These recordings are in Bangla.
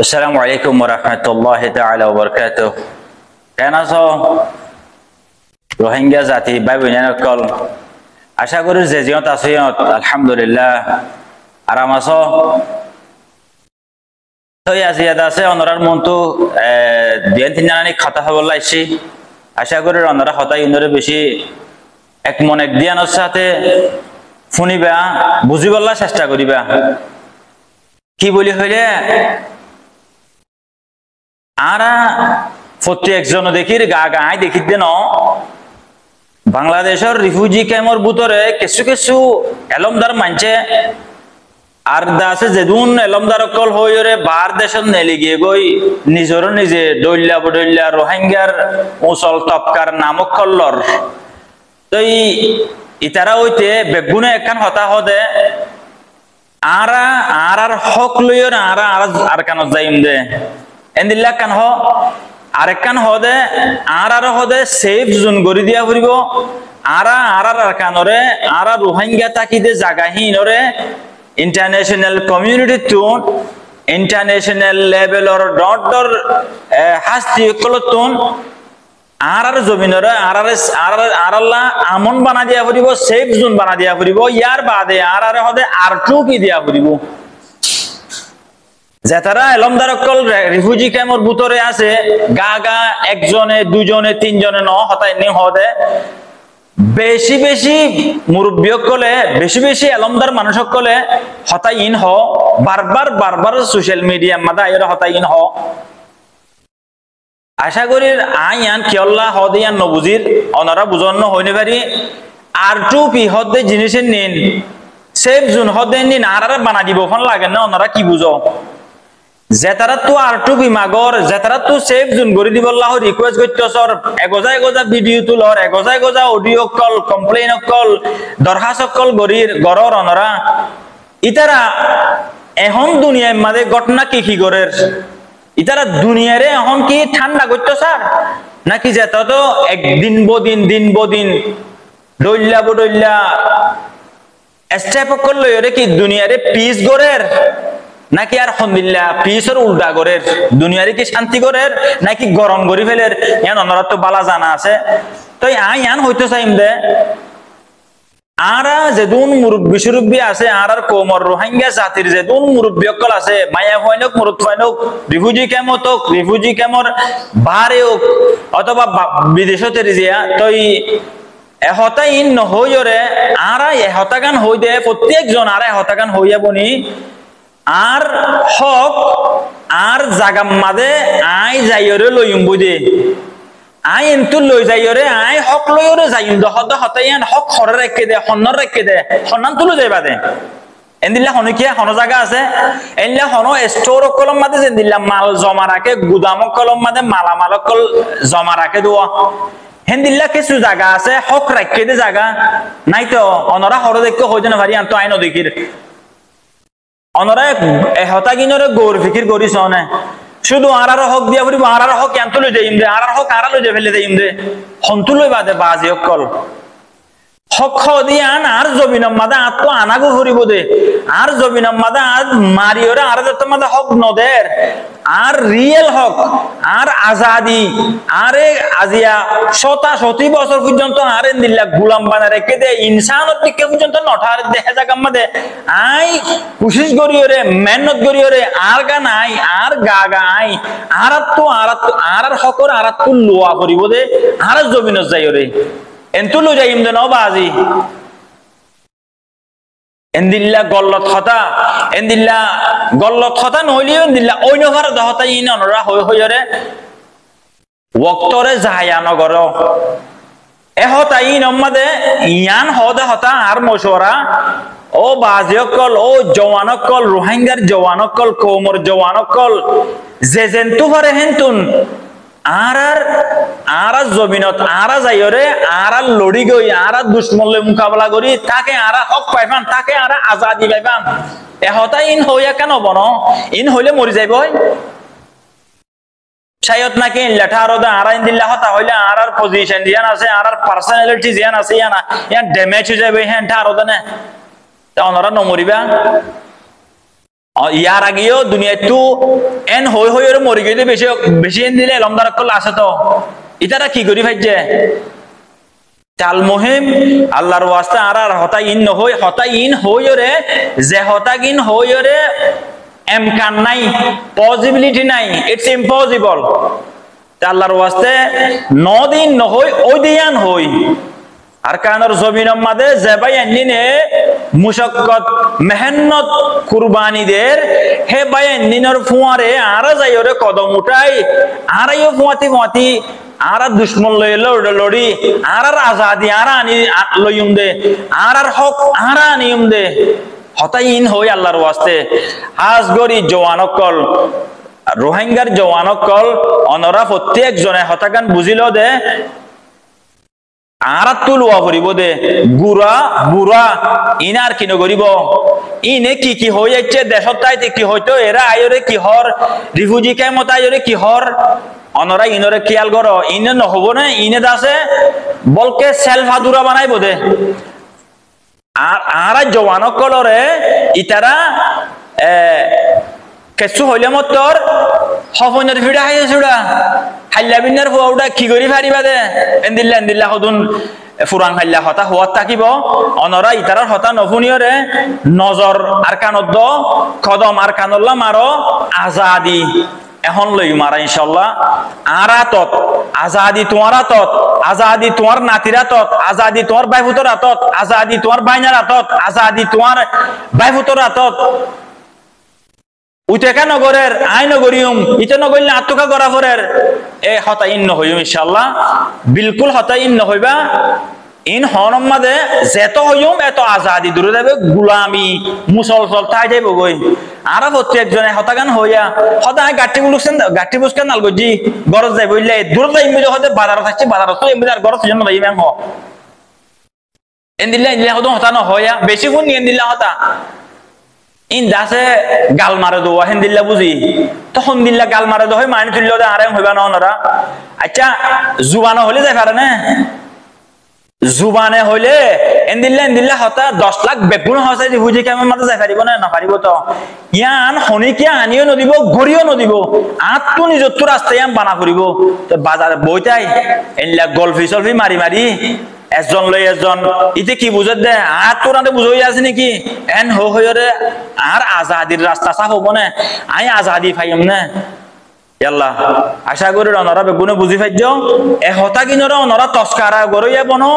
আসসালামু আলাইকুম ওয়া রাহমাতুল্লাহি তাআলা ওয়া বারাকাতুহু। কেন আছো রোহিঙ্গা জাতি ভাই বোনসকল? আশা করি যে জিয়ত আছে আলহামদুলিল্লাহ আরাম আছো। তো আজি ইয়াত আছে অনরার মনটো দিন তিনজনী কথা হবল লাইছি। আশা করি অনরা হতাই ইনরে বেশি এক মন এক দিয়ানোর সাথে শুনিবা বুঝিবলা চেষ্টা করিবা। কি বলি হইলে আরা প্রত্যেকজন দেখির গা গাই দেখি দেন বাংলাদেশের রিফিউজি ক্যাম্পর ভিতরে কিছু কিছু এলমদার মানছে আর দাসে যেদুন এলমদার অকল হইরে বার দেশত নেলি গিয়ে গই নিজর নিজে দৈল্লা বদৈল্লা রোহিঙ্গার মুসল তপকার নামক কল্লর তো ইতারা হইতে বেগুনে একখান হতা হদে আরা আর হক লইর আরা আর কানত যাইম দে এন্দিল্লা কান হ আরেক কান হদে আর হদে সেফ জোন গড়ি দিয়া ফুরিব আর কানরে আর রোহিঙ্গা তাকিদে জাগাহীনরে ইন্টারন্যাশনাল কমিউনিটি তুন ইন্টারন্যাশনাল লেভেলর ডটর হাস্তি কলতুন আর জমিনরে আরাল্লা আমন বানা দিয়া ফুরিব সেফ জোন বানা দিয়া ফুরিব ইয়ার বাদে আর হদে আর টু কি দিয়া ফুরিব যেতারা এলমদার অকল রিফিউজি ক্যাম্পর ভিতরে আছে গা গা একজনে দুজনে তিনজনে ন হতাই নি হদে বেশি বেশি মুরব্বী সকলে বেশি বেশি এলমদার মানুষ সকলে হতাই ইন হ বারবার সোশ্যাল মিডিয়া মাদা এর হতাই ইন হ আশা করি আইয়ান কিয়ল্লা হদিয়ান নবুজির অনরা বুঝন্ন হইনে পারি আর টু পি হদে জিনিসের নিন সেফ জোন হদে নিন আর বানা দিব ফোন লাগে না অনরা কি বুঝো যেতারা তো আর টু বিমাগর যেতারা তো সেফ জোন গড়ি দিবল্লাহ রিকোয়েস্ট করতেছর এগজা ভিডিও তুলর এগজা অডিও কল কমপ্লেইন কল দরখাস্ত কল গড়ির গড়র অনরা ইতারা এখন দুনিয়ার মাঝে ঘটনা কি গড়ের ইতারা দুনিয়ারে এখন কি ঠান্ডা করতো স্যার নাকি যেত তো একদিন বদিন দৈল্লা বদৈল্লা স্টেপ করলো কি দুনিয়ারে পিস গড়ের নাকি আর হন্দিল্লা পিসর উল্টা গড়ের দুনিয়ারে কি শান্তি গড়ের নাকি গরম গড়ি ফেলের ইয়ান অনরা তো বালা জানা আছে তো ইয়ান হইতো চাইম দে আরা যেদুন মুরব্বী আছে আর কোমর রোহিঙ্গা জাতির যেদুন মুরব্বী অকল আছে মায়া হইনক মুরুত হইনক রিফিউজি ক্যাম্প হোক রিফিউজি ক্যাম্পর বাহারে হোক অথবা বিদেশতে রিজিয়া তো এহতা ইন নহইরে আরা এহতা গান হই দে প্রত্যেকজন আর এহতা গান হইয়া বনি আর হক আর জাগাম মাদে আই যাইরে লইম বুঝে আই এন্তু লই যাইরে আই হক লইরে যাইম দহদ হতাইয়ান হক খরে রেখে দে হন্নর রেখে দে হন্নান তুলো যাইবা দে এন্দিল্লা হনকিয়া হন জায়গা আছে এন্দিল্লা হন স্টোর কলম মাদে যেন্দিল্লা মাল জমা রাখে গুদাম কলম মাদে মালামাল কল জমা রাখে দোয়া হেন্দিল্লা কিছু জায়গা আছে হক রেখে দে জায়গা নাই তো অনরা হর দেখতে হইতে না পারি আন তো আইন দেখির অনরা এহতা কিনরে গৌর ফিকির করিস না শুধু আর হক দিয়া ফুরিব আর হক কেন তুলে যাইম দে আর হক আর লই ফেলে যাইম দে হন্তুলই বাদে বাজি অকল হক দিয়ান আর জমিনম মাদা আত তো আনাগো ফুরিব দে আর জমিনম মাদা আজ মারিওরে আর যত মাদা হক নদের আর রিয়েল হক আর আজাদি আরে আজিয়া 70 বছর পর্যন্ত আর দিল্লা গোলাম বানা রেখে দে ইনসানত দিকে পর্যন্ত নঠার দেখা জায়গা মাদে আই কোশিশ করিওরে মেহনত করিওরে আর গা নাই আর গা আই আর হকর আর তো লোয়া করিব দে আর জমিনত যাইওরে এন্তু লো যাইম দে নবাজি এন্দিল্লা গল্লত হতা নইলিও এন্দিল্লা ওই নভার দহতা ইন অনরা হইরে ওক্তরে যায়া নগর এহতা ইন অম্মাদে ইয়ান হদে হতা আর মশওয়ারা ও বাজিয়কল ও জওয়ানকল রোহিঙ্গার জওয়ানকল কোমর জওয়ানকল যে জেন্তু পারে হেন্তুন আর জমিনত আর যাইরে আর লড়ি গই আর দুশ্মনলে মোকাবেলা করি তাকে আর হক পাইবান তাকে আর আজাদি পাইবান এহতা ইন হইয়া কেন বন ইন হইলে মরি যাইব শায়ত নাকি লেঠা আর দিল্লা হতা হইলে আর পজিশন জিয়ান আছে আর পার্সোনালিটি জিয়ান আছে ইয়ান ড্যামেজ হয়ে যাবে হ্যাঁ আর না অনরা নমরিবা ইয়ার আগেও দুনিয়াতো এন হই হই মরি গেলে বেশি বেশি এন দিলে লমদার কল আছে তো ইতারা কি করি ভাইছে চাল মহিম আল্লাহর ওয়াস্তে আর হতা ইন নহই হতা ইন হইরে যে হতা ইন হইরে এমকান নাই পসিবিলিটি নাই ইটস ইম্পসিবল আল্লাহর ওয়াস্তে নদিন নহই ওই দিয়ান হই আর কারণের জমিনের মাঝে যে ভাই এনে মুশাক্কত মেহনত কুরবানিদের হে ভাই এনিনের ফুয়ারে আর যাইরে কদম উঠাই আরাইও ফুয়াতি ফুয়াতি আর দুশ্মন লইলো লড়ি আর আজাদি আর আনি লইম দে আর হক আর আনিম দে হতাইন হই আল্লাহর ওয়াস্তে আজগরি জওয়ানকল রোহিঙ্গার জওয়ানকল অনরা প্রত্যেক জনে হতাগান বুঝিল দে আর তুলুয়া করিব দে গুড়া বুড়া ইনার কিনো করিব ইনে কি কি হয়ে যাচ্ছে দেশত তাইতে কি হইতো এরা আয়রে কি হর রিফিউজি ক্যাম্পত আয়রে কি হর অনরা ইনরে খেয়াল করো ইনে নহব না ইনে দাসে বলকে সেলফ আদুরা বানাইব দে আর আর জওয়ানক কলরে ইতারা কেসু হইলে মতর হফনের ফিড়া হাইছে ছুড়া হাল্লা বিনার ফুয়াউডা কি করি ফারিবা দে এন্দিল্লা হদুন ফুরাং হাল্লা হতা হওয়াত থাকিব অনরা ইতারার হতা নফুনিয়রে নজর আর কানদ কদম আর কানল্লা মারো আজাদি এখন লই মারা ইনশাআল্লাহ আরাতত আজাদি তোমার আতত আজাদি তোমার নাতির আতত আজাদি তোমার বাইফুতর আতত আজাদি তোমার বাইনার আতত আজাদি তোমার বাইফুতর আতত উইতেকা নগরের আই নগরিয়ম ইতে নগরলে আত্মকা করা পরের এ হতাইন নহইম ইনশাআল্লাহ বিলকুল হতাইন নহইবা ইন হনম মাদে যেত হইম এত আজাদি দূরে যাবে গুলামি মুসলসল তাই যাইব গই আর প্রত্যেক জনে হতাগান হইয়া হদায় গাটি বুসকেন নাল গজি গরজ যাইব ইল্লে দূর যাইম বুঝে হতে বাজার থাকছে বাজার তো এমনি আর গরজ জন্য যাইম হ এন্দিল্লা ইল্লা হদন হতা ন হইয়া বেশি কোন এন্দিল্লা হতা ইন দাসে গাল মারে দো হেন্দিল্লা বুঝি তখন দিল্লা গাল মারে দো হয় মানি তুললে আরাম হইবা না ওনারা আচ্ছা জুবানো হলে যাই পারে না জুবানে হইলে এন্দিল্লা হতা 10 লাখ বেগুন হসে যে বুঝি কেমন মাথা যাই পারিব না পারিব তো ইয়ান হনিকিয়া আনিও নদিব গড়িও নদিব আত্মু নিজত্ব রাস্তায় বানা করিব তো বাজার বইতাই এনলা গলফি সলফি মারি মারি একজন লই একজন ইতে কি বুঝত দে আর তোরাতে বুঝই আছে নাকি এন হইরে আর আজাদির রাস্তা সাফ হবো না আই আজাদি পাইম না আল্লাহ আশা করি ওনারা বেগুনে বুঝি পাইজ এ হতা কিনরে ওনারা তস্কারা গরইয়া বনো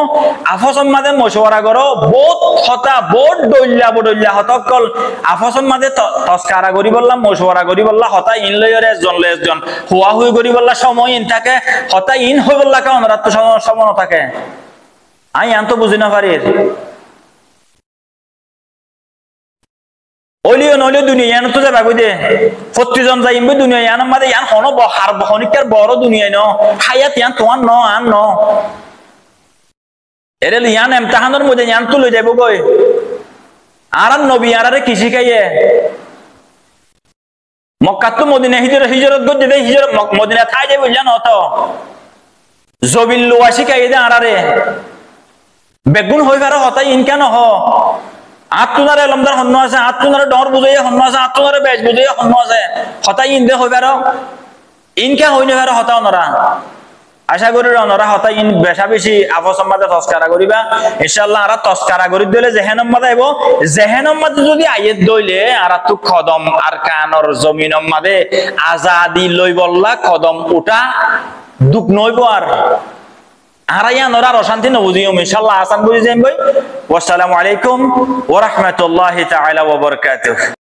আফসম মাঝে মশওয়ারা করো বহুত হতা বহুত ডইল্লা হতকল আফসম মাঝে তস্কারা করি বললাম মশওয়ারা করি বললা হতা ইন লইরে একজন হুয়া হুই করি বললা সময় ইন থাকে হতা ইন হই বললা কা ওনারা তো সময় থাকে আই আনতো বুঝি না পারি ওলিও নলিও দুনিয়া তো যাবা কই দে 40 জন যাইম বই দুনিয়া ইয়ান মাদে ইয়ান হন হার বহনিকার বড় দুনিয়া ন হায়াত ইয়ান তোমার ন আন ন এরে ইয়ান ইমতিহানের মধ্যে ইয়ান তো লই যাইব কই আর নবী আরে কি শিখাইয়ে মক্কা তো মদিনা হিজরত গদ দে হিজরত মদিনা থাই যাইব জান তো জবিল লওয়া শিখাইয়ে দে আরে বেগুন হই পারে হতাই ইনকান হ আত্মনারে লমদার হন্ন আছে আত্মনারে ডর বুঝাইয়া হন্ন আছে আত্মনারে বেজ বুঝাইয়া হন্ন আছে হতাই ইনদে হই পারে ইনকা হইনে পারে হতা ওনরা আশা করি ওনরা হতাই ইন বেশা বেশি আপসম মাঝে তস্কারা করিবা ইনশাআল্লাহ আর তস্কারা করি দিলে জেহেনম মাঝে আইব জেহেনম মাঝে যদি আইত দইলে আর তো কদম আর কানর জমিনম মাঝে আজাদি লই বললা কদম উঠা দুঃখ নইব আর আরাইয়া নরার অশান্তি নবুঝিও ইনশাআল্লাহ আসান বুঝি যাইম বই ওয়াসসালামু আলাইকুম ওয়া রাহমাতুল্লাহি তাআলা ওয়া বারাকাতুহু।